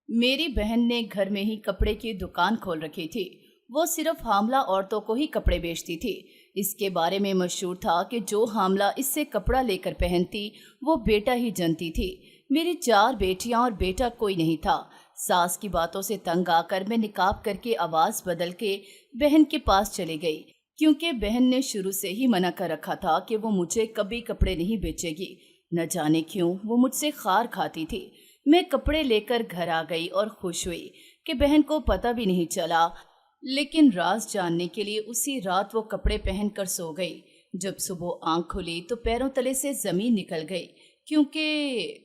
मेरी बहन ने घर में ही कपड़े की दुकान खोल रखी थी। वो सिर्फ हामला औरतों को ही कपड़े बेचती थी। इसके बारे में मशहूर था कि जो हामला इससे कपड़ा लेकर पहनती वो बेटा ही जनती थी। मेरी 4 बेटियां और बेटा कोई नहीं था। सास की बातों से तंग आकर मैं निकाब करके आवाज बदल के बहन के पास चली गई, क्योंकि बहन ने शुरू से ही मना कर रखा था कि वो मुझे कभी कपड़े नहीं बेचेगी। न जाने क्यों वो मुझसे खार खाती थी। मैं कपड़े लेकर घर आ गई और खुश हुई कि बहन को पता भी नहीं चला। लेकिन राज जानने के लिए उसी रात वो कपड़े पहनकर सो गई। जब सुबह आंख खुली तो पैरों तले से जमीन निकल गई, क्योंकि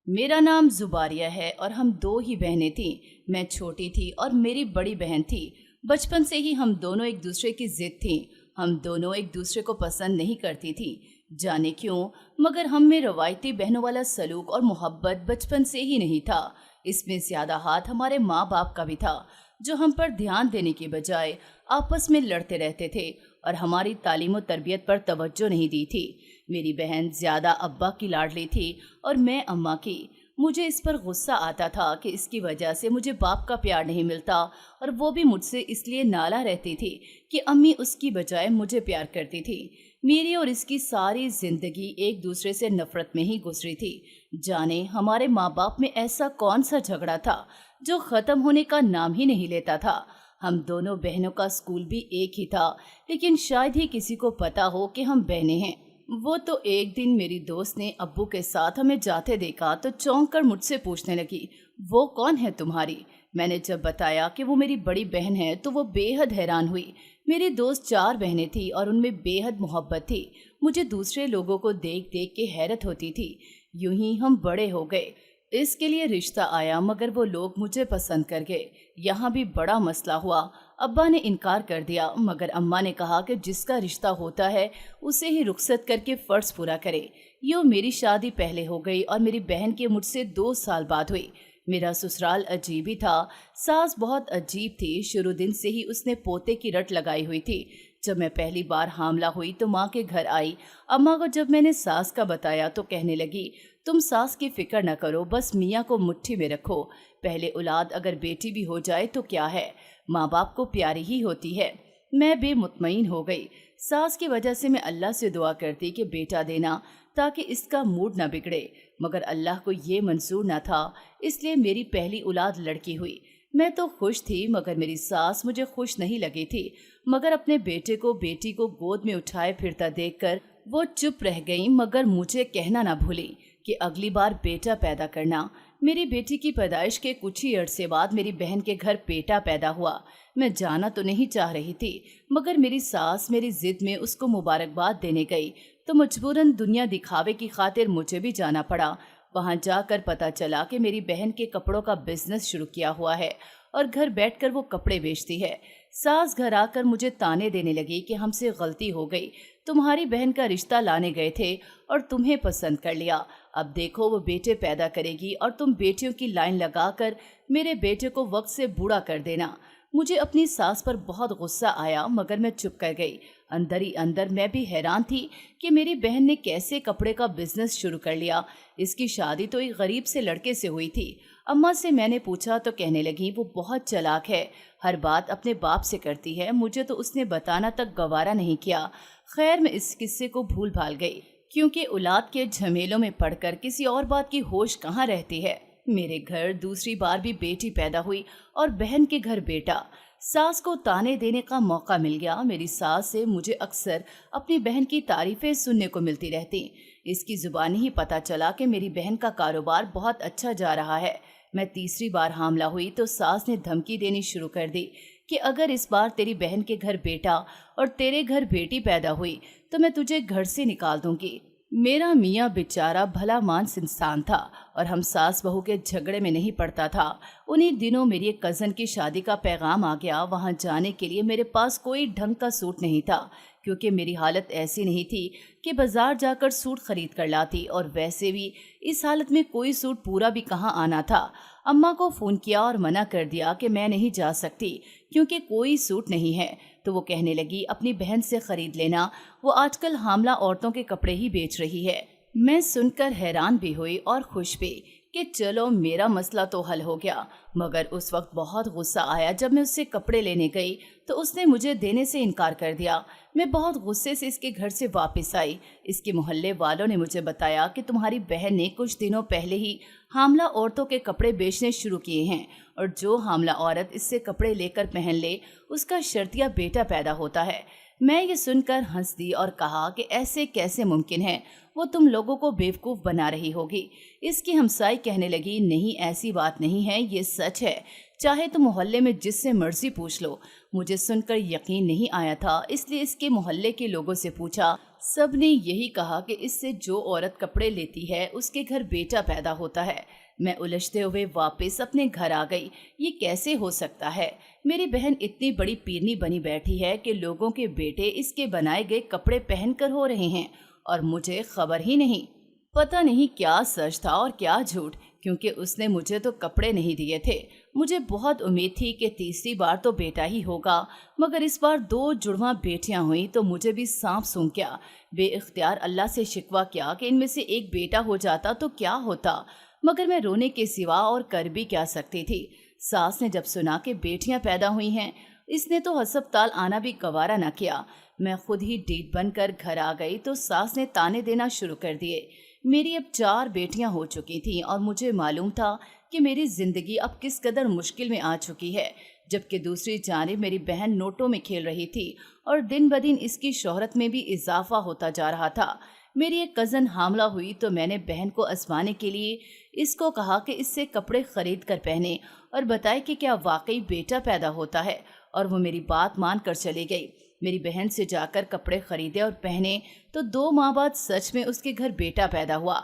मेरा नाम जुबारिया है और हम 2 ही बहनें थीं। मैं छोटी थी और मेरी बड़ी बहन थी। बचपन से ही हम दोनों एक दूसरे की जिद थीं। हम दोनों एक दूसरे को पसंद नहीं करती थी, जाने क्यों, मगर हम में रवायती बहनों वाला सलूक और मोहब्बत बचपन से ही नहीं था। इसमें ज्यादा हाथ हमारे माँ बाप का भी था, जो हम पर ध्यान देने के बजाय आपस में लड़ते रहते थे और हमारी तालीम और तरबियत पर तवज्जो नहीं दी थी। मेरी बहन ज्यादा अब्बा की लाडली थी और मैं अम्मा की। मुझे इस पर गुस्सा आता था कि इसकी वजह से मुझे बाप का प्यार नहीं मिलता, और वो भी मुझसे इसलिए नाला रहती थी कि अम्मी उसकी बजाय मुझे प्यार करती थी। मेरी और इसकी सारी जिंदगी एक दूसरे से नफरत में ही गुजरी थी। जाने हमारे माँ बाप में ऐसा कौन सा झगड़ा था जो खत्म होने का नाम ही नहीं लेता था। हम दोनों बहनों का स्कूल भी एक ही था, लेकिन शायद ही किसी को पता हो कि हम बहनें हैं। वो तो एक दिन मेरी दोस्त ने अब्बू के साथ हमें जाते देखा तो चौंक कर मुझसे पूछने लगी, वो कौन है तुम्हारी? मैंने जब बताया कि वो मेरी बड़ी बहन है तो वो बेहद हैरान हुई। मेरी दोस्त 4 बहनें थी और उनमें बेहद मोहब्बत थी। मुझे दूसरे लोगों को देख देख के हैरत होती थी। यूं ही हम बड़े हो गए। इसके लिए रिश्ता आया, मगर वो लोग मुझे पसंद कर गए। यहाँ भी बड़ा मसला हुआ। अब्बा ने इनकार कर दिया, मगर अम्मा ने कहा कि जिसका रिश्ता होता है उसे ही रुखसत करके फर्ज पूरा करे। यूँ मेरी शादी पहले हो गई और मेरी बहन के मुझसे 2 साल बाद हुई। मेरा ससुराल अजीब ही था। सास बहुत अजीब थी। शुरू दिन से ही उसने पोते की रट लगाई हुई थी। जब मैं पहली बार हामला हुई तो माँ के घर आई। अम्मा को जब मैंने सास का बताया तो कहने लगी, तुम सास की फिक्र न करो, बस मियाँ को मुट्ठी में रखो। पहले औलाद अगर बेटी भी हो जाए तो क्या है, माँ बाप को प्यारी ही होती है। मैं बेमुतमईन हो गई। सास की वजह से मैं अल्लाह से दुआ करती कि बेटा देना, ताकि इसका मूड ना बिगड़े, मगर अल्लाह को ये मंजूर न था। इसलिए मेरी पहली औलाद लड़की हुई। मैं तो खुश थी, मगर मेरी सास मुझे खुश नहीं लगी थी। मगर अपने बेटे को बेटी को गोद में उठाए फिरता देखकर वो चुप रह गई, मगर मुझे कहना ना भूली कि अगली बार बेटा पैदा करना। मेरी बेटी की पैदाइश के कुछ ही अरसे बाद मेरी बहन के घर बेटा पैदा हुआ। मैं जाना तो नहीं चाह रही थी, मगर मेरी सास मेरी जिद में उसको मुबारकबाद देने गई तो मजबूरन दुनिया दिखावे की खातिर मुझे भी जाना पड़ा। वहां जाकर पता चला कि मेरी बहन के कपड़ों का बिजनेस शुरू किया हुआ है और घर बैठकर वो कपड़े बेचती है। सास घर आकर मुझे ताने देने लगी कि हमसे गलती हो गई, तुम्हारी बहन का रिश्ता लाने गए थे और तुम्हें पसंद कर लिया। अब देखो वो बेटे पैदा करेगी और तुम बेटियों की लाइन लगाकर मेरे बेटे को वक्त से बूढ़ा कर देना। मुझे अपनी सास पर बहुत गुस्सा आया, मगर मैं चुप कर गई। अंदर ही अंदर मैं भी हैरान थी कि मेरी बहन ने कैसे कपड़े का बिजनेस शुरू कर लिया। इसकी शादी तो एक गरीब से लड़के से हुई थी। अम्मा से मैंने पूछा तो कहने लगी, वो बहुत चालाक है, हर बात अपने बाप से करती है। मुझे तो उसने बताना तक गवारा नहीं किया। खैर मैं इस किस्से को भूल भाल गई, क्योंकि औलाद के झमेलों में पड़कर किसी और बात की होश कहाँ रहती है। मेरे घर दूसरी बार भी बेटी पैदा हुई और बहन के घर बेटा। सास को ताने देने का मौका मिल गया। मेरी सास से मुझे अक्सर अपनी बहन की तारीफें सुनने को मिलती रहती। इसकी जुबानी ही पता चला कि मेरी बहन का कारोबार बहुत अच्छा जा रहा है। मैं तीसरी बार हामला हुई तो सास ने धमकी देनी शुरू कर दी कि अगर इस बार तेरी बहन के घर बेटा और तेरे घर बेटी पैदा हुई तो मैं तुझे घर से निकाल दूंगी। मेरा मियाँ बेचारा भला मानस इंसान था और हम सास बहू के झगड़े में नहीं पड़ता था। उन्हीं दिनों मेरी एक कज़न की शादी का पैगाम आ गया। वहां जाने के लिए मेरे पास कोई ढंग का सूट नहीं था, क्योंकि मेरी हालत ऐसी नहीं थी कि बाजार जाकर सूट खरीद कर लाती, और वैसे भी इस हालत में कोई सूट पूरा भी कहाँ आना था। अम्मा को फ़ोन किया और मना कर दिया कि मैं नहीं जा सकती क्योंकि कोई सूट नहीं है। तो वो कहने लगी, अपनी बहन से खरीद लेना, वो आजकल हामला औरतों के कपड़े ही बेच रही है। मैं सुनकर हैरान भी हुई और खुश भी कि चलो मेरा मसला तो हल हो गया। मगर उस वक्त बहुत गुस्सा आया जब मैं उससे कपड़े लेने गई तो उसने मुझे देने से इनकार कर दिया। मैं बहुत गुस्से से इसके घर से वापस आई। इसके मोहल्ले वालों ने मुझे बताया कि तुम्हारी बहन ने कुछ दिनों पहले ही हामला औरतों के कपड़े बेचने शुरू किए हैं और जो हामला औरत इससे कपड़े लेकर पहन ले उसका शर्तिया बेटा पैदा होता है। मैं ये सुनकर हंस दी और कहा कि ऐसे कैसे मुमकिन है, वो तुम लोगों को बेवकूफ़ बना रही होगी। इसकी हमसाई कहने लगी, नहीं ऐसी बात नहीं है, ये सच है, चाहे तो मोहल्ले में जिससे मर्जी पूछ लो। मुझे सुनकर यकीन नहीं आया था, इसलिए इसके मोहल्ले के लोगों से पूछा। सब ने यही कहा कि इससे जो औरत कपड़े लेती है उसके घर बेटा पैदा होता है। मैं उलझते हुए वापस अपने घर आ गई। ये कैसे हो सकता है? मेरी बहन इतनी बड़ी पीरनी बनी बैठी है कि लोगों के बेटे इसके बनाए गए कपड़े पहनकर हो रहे हैं और मुझे खबर ही नहीं। पता नहीं क्या सच था और क्या झूठ, क्योंकि उसने मुझे तो कपड़े नहीं दिए थे। मुझे बहुत उम्मीद थी कि तीसरी बार तो बेटा ही होगा, मगर इस बार 2 जुड़वां बेटियां हुई तो मुझे भी सांप सूंघ गया। बेइख्तियार अल्लाह से शिकवा किया कि इनमें से एक बेटा हो जाता तो क्या होता, मगर मैं रोने के सिवा और कर भी क्या सकती थी। सास ने जब सुना कि बेटियां पैदा हुई हैं, इसने तो अस्पताल आना भी गवारा न किया। मैं खुद ही डीट बनकर घर आ गई तो सास ने ताने देना शुरू कर दिए। मेरी अब 4 बेटियां हो चुकी थीं और मुझे मालूम था कि मेरी जिंदगी अब किस कदर मुश्किल में आ चुकी है, जबकि दूसरी जानिब मेरी बहन नोटों में खेल रही थी और दिन ब दिन इसकी शोहरत में भी इजाफा होता जा रहा था। मेरी एक कज़न हामला हुई तो मैंने बहन को आजमाने के लिए इसको कहा कि इससे कपड़े खरीद कर पहने और बताए कि क्या वाकई बेटा पैदा होता है, और वो मेरी बात मान कर चली गई। मेरी बहन से जाकर कपड़े खरीदे और पहने तो 2 माह बाद सच में उसके घर बेटा पैदा हुआ।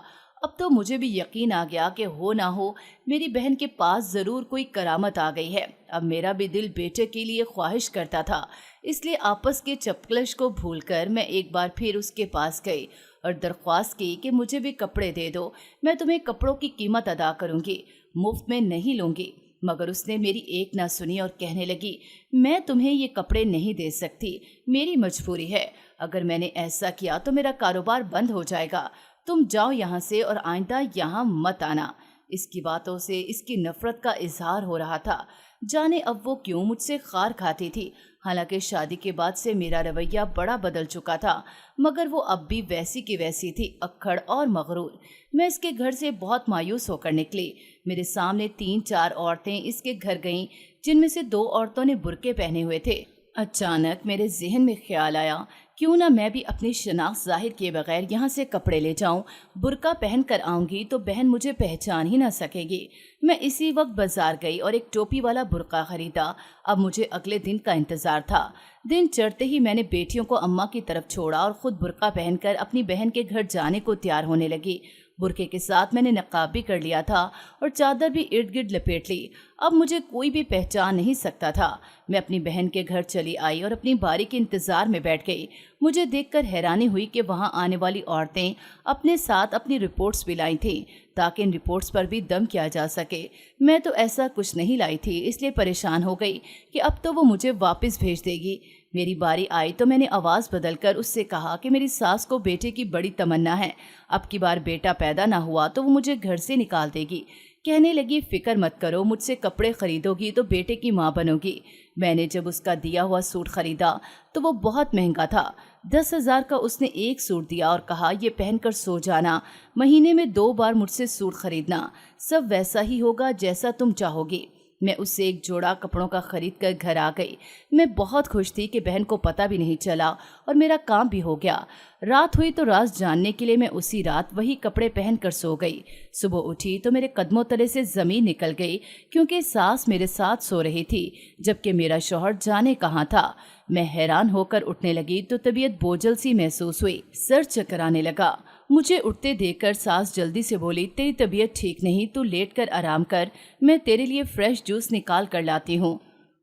अब तो मुझे भी यकीन आ गया कि हो ना हो मेरी बहन के पास ज़रूर कोई करामत आ गई है। अब मेरा भी दिल बेटे के लिए ख्वाहिश करता था, इसलिए आपस के चपकलश को भूलकर मैं एक बार फिर उसके पास गई और दरख्वास्त की कि मुझे भी कपड़े दे दो, मैं तुम्हें कपड़ों की कीमत अदा करूंगी, मुफ्त में नहीं लूंगी। मगर उसने मेरी एक ना सुनी और कहने लगी, मैं तुम्हें ये कपड़े नहीं दे सकती, मेरी मजबूरी है। अगर मैंने ऐसा किया तो मेरा कारोबार बंद हो जाएगा। तुम जाओ यहाँ से और आइंदा यहाँ मत आना। इसकी बातों से इसकी नफरत का इजहार हो रहा था। जाने अब वो क्यों मुझसे खार खाती थी। हालांकि शादी के बाद से मेरा रवैया बड़ा बदल चुका था, मगर वो अब भी वैसी की वैसी थी, अक्खड़ और मगरूर। मैं इसके घर से बहुत मायूस होकर निकली। मेरे सामने 3-4 औरतें इसके घर गईं, जिनमें से 2 औरतों ने बुर्के पहने हुए थे। अचानक मेरे जहन में ख्याल आया, क्यों ना मैं भी अपनी शनाख्त जाहिर किए बगैर यहाँ से कपड़े ले जाऊं। बुर्का पहन कर आऊंगी तो बहन मुझे पहचान ही ना सकेगी। मैं इसी वक्त बाजार गई और एक टोपी वाला बुर्का खरीदा। अब मुझे अगले दिन का इंतजार था। दिन चढ़ते ही मैंने बेटियों को अम्मा की तरफ छोड़ा और खुद बुर्का पहनकर अपनी बहन के घर जाने को तैयार होने लगी। बुर्के के साथ मैंने नकाब भी कर लिया था और चादर भी इर्द गिर्द लपेट ली। अब मुझे कोई भी पहचान नहीं सकता था। मैं अपनी बहन के घर चली आई और अपनी बारी के इंतजार में बैठ गई। मुझे देखकर हैरानी हुई कि वहां आने वाली औरतें अपने साथ अपनी रिपोर्ट्स भी लाई थीं, ताकि इन रिपोर्ट्स पर भी दम किया जा सके। मैं तो ऐसा कुछ नहीं लाई थी, इसलिए परेशान हो गई कि अब तो वो मुझे वापस भेज देगी। मेरी बारी आई तो मैंने आवाज़ बदलकर उससे कहा कि मेरी सास को बेटे की बड़ी तमन्ना है, अब की बार बेटा पैदा ना हुआ तो वो मुझे घर से निकाल देगी। कहने लगी, फिक्र मत करो, मुझसे कपड़े खरीदोगी तो बेटे की माँ बनोगी। मैंने जब उसका दिया हुआ सूट खरीदा तो वो बहुत महंगा था। 10,000 का उसने एक सूट दिया और कहा, ये पहनकर सो जाना, महीने में 2 बार मुझसे सूट खरीदना, सब वैसा ही होगा जैसा तुम चाहोगी। मैं उससे एक जोड़ा कपड़ों का खरीद कर घर आ गई। मैं बहुत खुश थी कि बहन को पता भी नहीं चला और मेरा काम भी हो गया। रात हुई तो राज जानने के लिए मैं उसी रात वही कपड़े पहन कर सो गई। सुबह उठी तो मेरे कदमों तले से जमीन निकल गई, क्योंकि सास मेरे साथ सो रही थी जबकि मेरा शौहर जाने कहाँ था। मैं हैरान होकर उठने लगी तो तबीयत बोझल सी महसूस हुई, सर चकराने लगा। मुझे उठते देखकर सास जल्दी से बोली, तेरी तबीयत ठीक नहीं, तू लेट कर आराम कर, मैं तेरे लिए फ्रेश जूस निकाल कर लाती हूँ।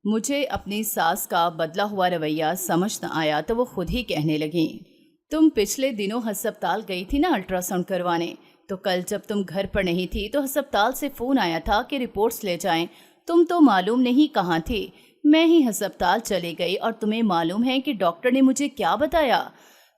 मुझे अपनी सास का बदला हुआ रवैया समझ न आया तो वो खुद ही कहने लगी, तुम पिछले दिनों अस्पताल गई थी ना अल्ट्रासाउंड करवाने, तो कल जब तुम घर पर नहीं थी तो अस्पताल से फ़ोन आया था कि रिपोर्ट्स ले जाएं। तुम तो मालूम नहीं कहाँ थी। मैं ही अस्पताल चली गई और तुम्हें मालूम है कि डॉक्टर ने मुझे क्या बताया।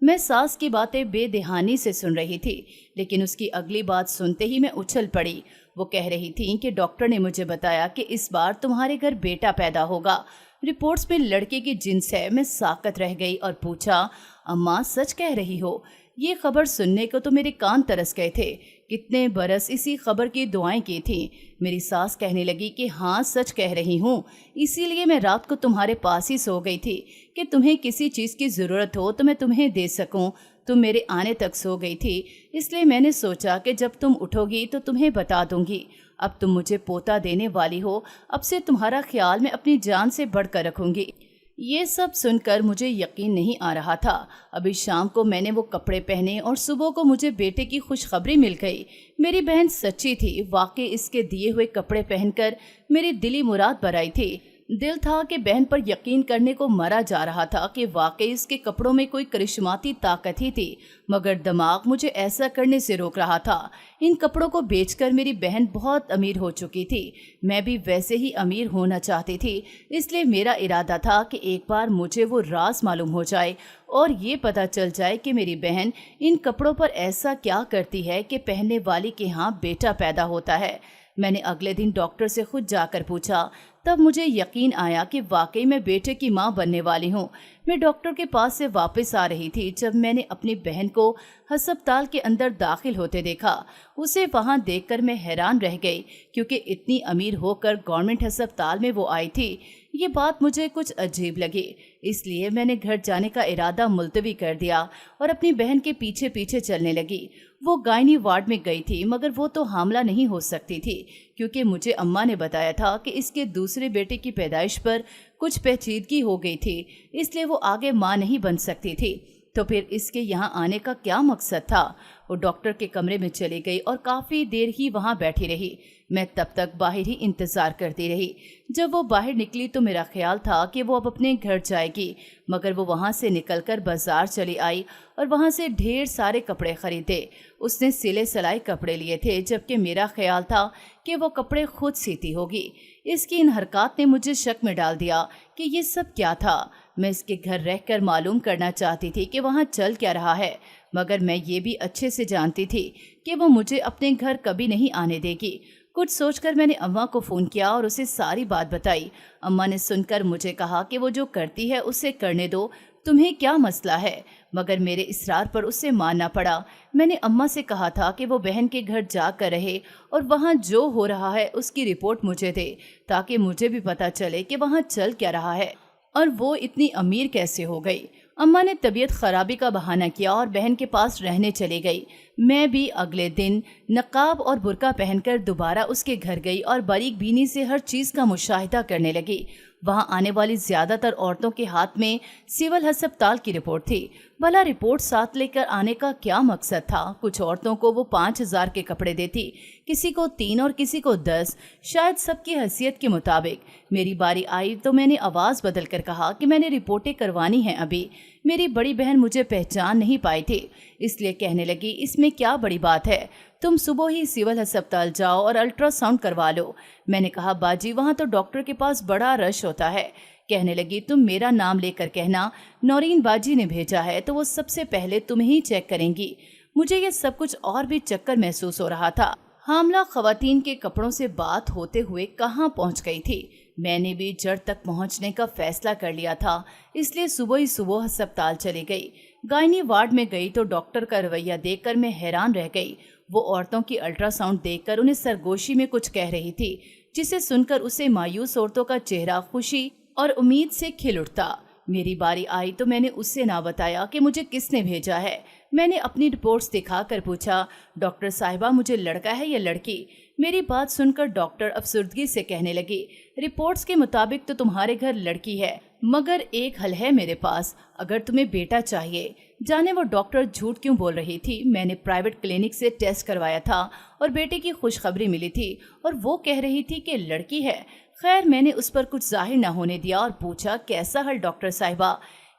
मैं सास की बातें बेदहानी से सुन रही थी, लेकिन उसकी अगली बात सुनते ही मैं उछल पड़ी। वो कह रही थीं कि डॉक्टर ने मुझे बताया कि इस बार तुम्हारे घर बेटा पैदा होगा। रिपोर्ट्स में लड़के की जिन्स है। मैं साकत रह गई और पूछा, अम्मा सच कह रही हो? ये खबर सुनने को तो मेरे कान तरस गए थे। कितने बरस इसी खबर की दुआएं की थी। मेरी सास कहने लगी कि हाँ सच कह रही हूँ, इसीलिए मैं रात को तुम्हारे पास ही सो गई थी कि तुम्हें किसी चीज़ की ज़रूरत हो तो मैं तुम्हें दे सकूं। तुम मेरे आने तक सो गई थी, इसलिए मैंने सोचा कि जब तुम उठोगी तो तुम्हें बता दूंगी। अब तुम मुझे पोता देने वाली हो, अब से तुम्हारा ख्याल मैं अपनी जान से बढ़कर रखूंगी। ये सब सुनकर मुझे यकीन नहीं आ रहा था। अभी शाम को मैंने वो कपड़े पहने और सुबह को मुझे बेटे की खुशखबरी मिल गई। मेरी बहन सच्ची थी, वाकई इसके दिए हुए कपड़े पहनकर मेरी दिली मुराद भराई थी। दिल था कि बहन पर यकीन करने को मरा जा रहा था कि वाकई इसके कपड़ों में कोई करिश्माती ताकत ही थी, मगर दिमाग मुझे ऐसा करने से रोक रहा था। इन कपड़ों को बेचकर मेरी बहन बहुत अमीर हो चुकी थी। मैं भी वैसे ही अमीर होना चाहती थी, इसलिए मेरा इरादा था कि एक बार मुझे वो राज मालूम हो जाए और ये पता चल जाए कि मेरी बहन इन कपड़ों पर ऐसा क्या करती है कि पहनने वाली के यहाँ बेटा पैदा होता है। मैंने अगले दिन डॉक्टर से खुद जाकर पूछा, तब मुझे यकीन आया कि वाकई मैं बेटे की मां बनने वाली हूं। मैं डॉक्टर के पास से वापस आ रही थी जब मैंने अपनी बहन को अस्पताल के अंदर दाखिल होते देखा। उसे वहां देखकर मैं हैरान रह गई, क्योंकि इतनी अमीर होकर गवर्नमेंट अस्पताल में वो आई थी। ये बात मुझे कुछ अजीब लगी, इसलिए मैंने घर जाने का इरादा मुलतवी कर दिया और अपनी बहन के पीछे पीछे चलने लगी। वो गायनी वार्ड में गई थी, मगर वो तो हामला नहीं हो सकती थी, क्योंकि मुझे अम्मा ने बताया था कि इसके दूसरे बेटे की पैदाइश पर कुछ पेचीदगी हो गई थी, इसलिए वो आगे मां नहीं बन सकती थी। तो फिर इसके यहाँ आने का क्या मकसद था? वो डॉक्टर के कमरे में चली गई और काफ़ी देर ही वहाँ बैठी रही। मैं तब तक बाहर ही इंतज़ार करती रही। जब वो बाहर निकली तो मेरा ख्याल था कि वो अब अपने घर जाएगी, मगर वो वहाँ से निकलकर बाजार चली आई और वहाँ से ढेर सारे कपड़े खरीदे। उसने सिले सिलाई कपड़े लिए थे, जबकि मेरा ख्याल था कि वो कपड़े खुद सीती होगी। इसकी इन हरकत ने मुझे शक में डाल दिया कि ये सब क्या था। मैं इसके घर रहकर मालूम करना चाहती थी कि वहाँ चल क्या रहा है, मगर मैं ये भी अच्छे से जानती थी कि वो मुझे अपने घर कभी नहीं आने देगी। कुछ सोचकर मैंने अम्मा को फ़ोन किया और उसे सारी बात बताई। अम्मा ने सुनकर मुझे कहा कि वो जो करती है उसे करने दो, तुम्हें क्या मसला है? मगर मेरे इसरार पर उसे मानना पड़ा। मैंने अम्मा से कहा था कि वो बहन के घर जाकर रहे और वहाँ जो हो रहा है उसकी रिपोर्ट मुझे दे, ताकि मुझे भी पता चले कि वहाँ चल क्या रहा है और वो इतनी अमीर कैसे हो गई। अम्मा ने तबीयत खराबी का बहाना किया और बहन के पास रहने चली गई। मैं भी अगले दिन नकाब और बुर्का पहनकर दोबारा उसके घर गई और बारीक बीनी से हर चीज़ का मुशाहिदा करने लगी। वहां आने वाली ज्यादातर औरतों के हाथ में सिविल अस्पताल की रिपोर्ट थी। भला रिपोर्ट साथ लेकर आने का क्या मकसद था? कुछ औरतों को वो 5,000 के कपड़े देती, किसी को 3 और किसी को 10, शायद सबकी हैसियत के मुताबिक। मेरी बारी आई तो मैंने आवाज़ बदल कर कहा कि मैंने रिपोर्टें करवानी हैं अभी। मेरी बड़ी बहन मुझे पहचान नहीं पाई थी, इसलिए कहने लगी, इसमें क्या बड़ी बात है, तुम सुबह ही सिविल अस्पताल जाओ और अल्ट्रासाउंड करवा लो। मैंने कहा, बाजी वहाँ तो डॉक्टर के पास बड़ा रश होता है। कहने लगी, तुम मेरा नाम लेकर कहना नौरीन बाजी ने भेजा है, तो वो सबसे पहले तुम्हें ही चेक करेंगी। मुझे ये सब कुछ और भी चक्कर महसूस हो रहा था। हामला खवातीन के कपड़ों से बात होते हुए कहाँ पहुँच गई थी। मैंने भी जड़ तक पहुँचने का फैसला कर लिया था, इसलिए सुबह ही सुबह अस्पताल चली गई। गायनी वार्ड में गई तो डॉक्टर का रवैया देखकर मैं हैरान रह गई। वो औरतों की अल्ट्रासाउंड देखकर उन्हें सरगोशी में कुछ कह रही थी, जिसे सुनकर उसे मायूस औरतों का चेहरा खुशी और उम्मीद से खिल उठता। मेरी बारी आई तो मैंने उससे ना बताया कि मुझे किसने भेजा है। मैंने अपनी रिपोर्ट्स दिखाकर पूछा, डॉक्टर साहिबा मुझे लड़का है या लड़की? मेरी बात सुनकर डॉक्टर अफसुर्दगी से कहने लगी, रिपोर्ट्स के मुताबिक तो तुम्हारे घर लड़की है, मगर एक हल है मेरे पास, अगर तुम्हें बेटा चाहिए। जाने वो डॉक्टर झूठ क्यों बोल रही थी। मैंने प्राइवेट क्लिनिक से टेस्ट करवाया था और बेटे की खुशखबरी मिली थी और वो कह रही थी कि लड़की है। खैर मैंने उस पर कुछ जाहिर न होने दिया और पूछा, कैसा हल डॉक्टर साहिबा?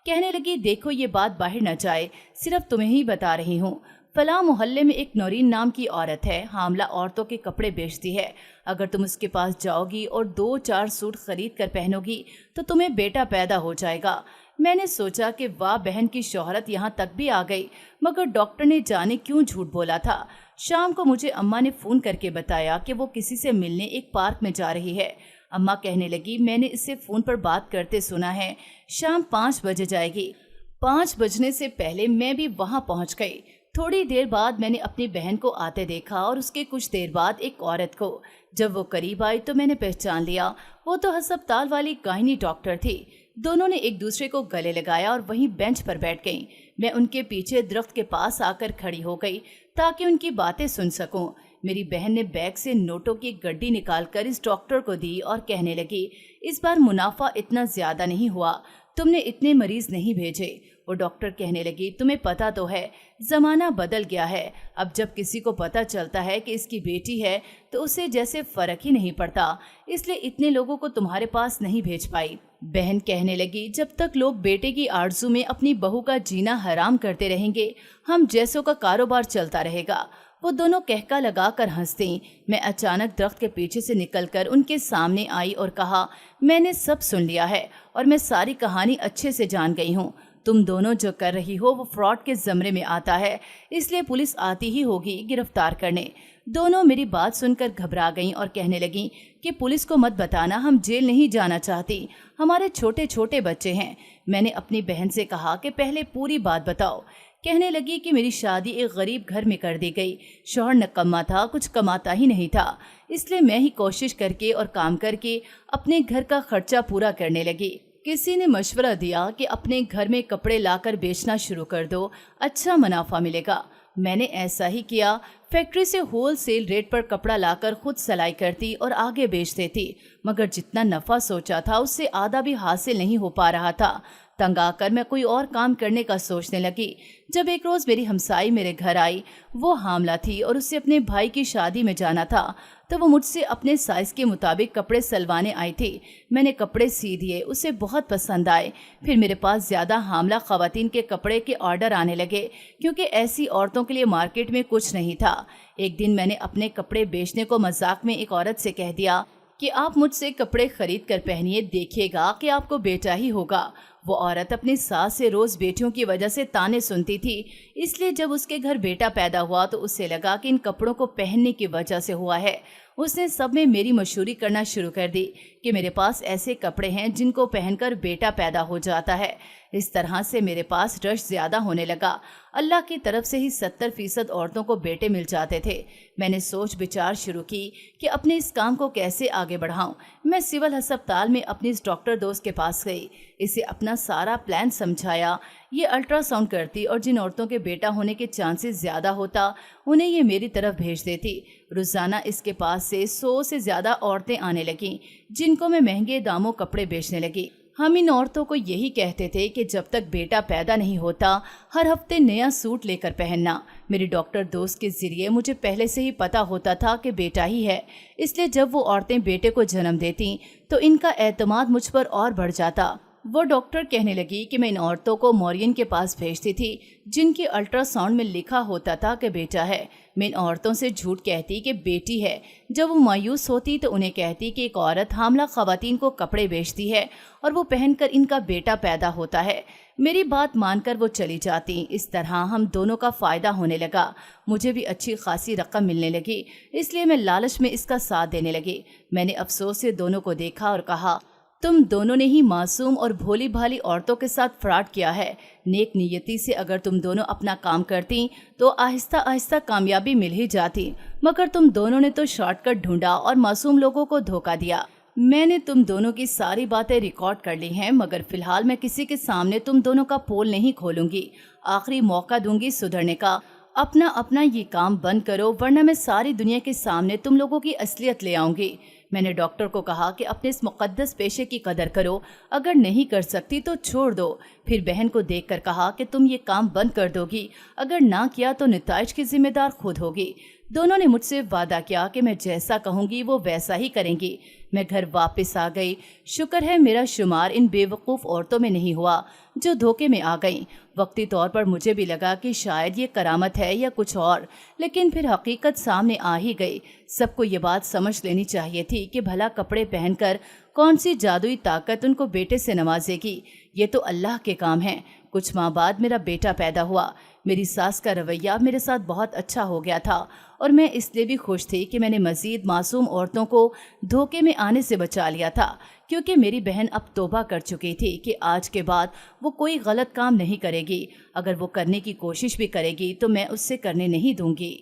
कहने लगी, देखो ये बात बाहर न जाए, सिर्फ तुम्हें ही बता रही हूँ। फलां मोहल्ले में एक नौरीन नाम की औरत है, हामला औरतों के कपड़े बेचती है। अगर तुम उसके पास जाओगी और 2-4 सूट खरीद कर पहनोगी तो तुम्हें बेटा पैदा हो जाएगा। मैंने सोचा कि वाह, बहन की शोहरत यहाँ तक भी आ गई, मगर डॉक्टर ने जाने क्यों झूठ बोला था। शाम को मुझे अम्मा ने फोन करके बताया कि वो किसी से मिलने एक पार्क में जा रही है। अम्मा कहने लगी, मैंने इससे फोन पर बात करते सुना है, शाम 5 बजे जाएगी। 5 बजने से पहले मैं भी वहां पहुंच गई। थोड़ी देर बाद मैंने अपनी बहन को आते देखा और उसके कुछ देर बाद एक औरत को। जब वो करीब आई तो मैंने पहचान लिया, वो तो अस्पताल वाली गायनी डॉक्टर थी। दोनों ने एक दूसरे को गले लगाया और वहीं बेंच पर बैठ गईं। मैं उनके पीछे दरख्त के पास आकर खड़ी हो गई ताकि उनकी बातें सुन सकूं। मेरी बहन ने बैग से नोटों की गड्डी निकालकर इस डॉक्टर को दी और कहने लगी, इस बार मुनाफा इतना ज्यादा नहीं हुआ, तुमने इतने मरीज नहीं भेजे। वो डॉक्टर कहने लगी, तुम्हें पता तो है जमाना बदल गया है, अब जब किसी को पता चलता है कि इसकी बेटी है तो उसे जैसे फर्क ही नहीं पड़ता, इसलिए इतने लोगों को तुम्हारे पास नहीं भेज पाई। बहन कहने लगी, जब तक लोग बेटे की आरज़ू में अपनी बहू का जीना हराम करते रहेंगे, हम जैसों का कारोबार चलता रहेगा। वो दोनों कहका लगाकर हंसती। मैं अचानक दरख्त के पीछे से निकलकर उनके सामने आई और कहा, मैंने सब सुन लिया है और मैं सारी कहानी अच्छे से जान गई हूँ। तुम दोनों जो कर रही हो वो फ्रॉड के ज़मरे में आता है, इसलिए पुलिस आती ही होगी गिरफ्तार करने। दोनों मेरी बात सुनकर घबरा गईं और कहने लगीं कि पुलिस को मत बताना, हम जेल नहीं जाना चाहती, हमारे छोटे छोटे बच्चे हैं। मैंने अपनी बहन से कहा कि पहले पूरी बात बताओ। कहने लगी कि मेरी शादी एक गरीब घर में कर दी गई, शौहर निकम्मा था, कुछ कमाता ही नहीं था, इसलिए मैं ही कोशिश करके और काम करके अपने घर का खर्चा पूरा करने लगी। किसी ने मशवरा दिया कि अपने घर में कपड़े लाकर बेचना शुरू कर दो, अच्छा मुनाफा मिलेगा। मैंने ऐसा ही किया। फैक्ट्री से होलसेल रेट पर कपड़ा लाकर खुद सिलाई करती और आगे बेच देती, मगर जितना नफा सोचा था उससे आधा भी हासिल नहीं हो पा रहा था। तंग आकर मैं कोई और काम करने का सोचने लगी। जब एक रोज मेरी हमसाई मेरे घर आई, वो हामला थी और उसे अपने भाई की शादी में जाना था, तो वो मुझसे अपने साइज के मुताबिक कपड़े सिलवाने आई थी। मैंने कपड़े सी दिए, उसे बहुत पसंद आए। फिर मेरे पास ज्यादा हामला खवातीन के कपड़े के ऑर्डर आने लगे, क्योंकि ऐसी औरतों के लिए मार्केट में कुछ नहीं था। एक दिन मैंने अपने कपड़े बेचने को मजाक में एक औरत से कह दिया कि आप मुझसे कपड़े खरीद कर पहनिए, देखिएगा कि आपको बेटा ही होगा। वो औरत अपनी सास से रोज बेटियों की वजह से ताने सुनती थी, इसलिए जब उसके घर बेटा पैदा हुआ तो उसे लगा कि इन कपड़ों को पहनने की वजह से हुआ है। उसने सब में मेरी मशहूरी करना शुरू कर दी कि मेरे पास ऐसे कपड़े हैं जिनको पहनकर बेटा पैदा हो जाता है। इस तरह से मेरे पास रश ज्यादा होने लगा। अल्लाह की तरफ से ही 70% औरतों को बेटे मिल जाते थे। मैंने सोच विचार शुरू की कि अपने इस काम को कैसे आगे बढ़ाऊं। मैं सिविल अस्पताल में अपनी इस डॉक्टर दोस्त के पास गई, इसे अपना सारा प्लान समझाया। ये अल्ट्रासाउंड करती और जिन औरतों के बेटा होने के चांसेस ज्यादा होता उन्हें ये मेरी तरफ भेज देती। रोजाना इसके पास से 100 से ज्यादा औरतें आने लगीं, जिनको मैं महंगे दामों कपड़े बेचने लगी। हम इन औरतों को यही कहते थे कि जब तक बेटा पैदा नहीं होता हर हफ्ते नया सूट लेकर पहनना। मेरी डॉक्टर दोस्त के जरिए मुझे पहले से ही पता होता था कि बेटा ही है, इसलिए जब वो औरतें बेटे को जन्म देती तो इनका एतमाद मुझ पर और बढ़ जाता। वो डॉक्टर कहने लगी कि मैं इन औरतों को मौर्यन के पास भेजती थी, जिनकी अल्ट्रासाउंड में लिखा होता था कि बेटा है। मैं इन औरतों से झूठ कहती कि बेटी है। जब वो मायूस होती तो उन्हें कहती कि एक औरत हामला खवातीन को कपड़े बेचती है और वो पहनकर इनका बेटा पैदा होता है। मेरी बात मानकर वो चली जाती। इस तरह हम दोनों का फायदा होने लगा। मुझे भी अच्छी खासी रकम मिलने लगी, इसलिए मैं लालच में इसका साथ देने लगी। मैंने अफसोस से दोनों को देखा और कहा, तुम दोनों ने ही मासूम और भोली भाली औरतों के साथ फ्रॉड किया है। नेक नियति से अगर तुम दोनों अपना काम करती तो आहिस्ता आहिस्ता कामयाबी मिल ही जाती, मगर तुम दोनों ने तो शॉर्टकट ढूंढा और मासूम लोगों को धोखा दिया। मैंने तुम दोनों की सारी बातें रिकॉर्ड कर ली हैं, मगर फिलहाल मैं किसी के सामने तुम दोनों का पोल नहीं खोलूंगी। आखिरी मौका दूंगी सुधरने का। अपना अपना ये काम बंद करो, वरना मैं सारी दुनिया के सामने तुम लोगों की असलियत ले आऊंगी। मैंने डॉक्टर को कहा कि अपने इस मुकद्दस पेशे की कदर करो, अगर नहीं कर सकती तो छोड़ दो। फिर बहन को देखकर कहा कि तुम ये काम बंद कर दोगी, अगर ना किया तो नताइज की जिम्मेदार खुद होगी। दोनों ने मुझसे वादा किया कि मैं जैसा कहूँगी वो वैसा ही करेंगी। मैं घर वापस आ गई। शुक्र है मेरा शुमार इन बेवकूफ़ औरतों में नहीं हुआ जो धोखे में आ गईं। वक्ती तौर पर मुझे भी लगा कि शायद ये करामत है या कुछ और, लेकिन फिर हकीकत सामने आ ही गई। सबको ये बात समझ लेनी चाहिए थी कि भला कपड़े पहनकर कौन सी जादुई ताकत उनको बेटे से नवाजेगी। ये तो अल्लाह के काम है। कुछ माह बाद मेरा बेटा पैदा हुआ। میری ساس کا رویہ میرے ساتھ بہت اچھا ہو گیا تھا اور میں اس لیے بھی خوش تھی کہ میں نے مزید معصوم عورتوں کو دھوکے میں آنے سے بچا لیا تھا، کیونکہ میری بہن اب توبہ کر چکی تھی کہ آج کے بعد وہ کوئی غلط کام نہیں کرے گی۔ اگر وہ کرنے کی کوشش بھی کرے گی تو میں اس سے کرنے نہیں دوں گی۔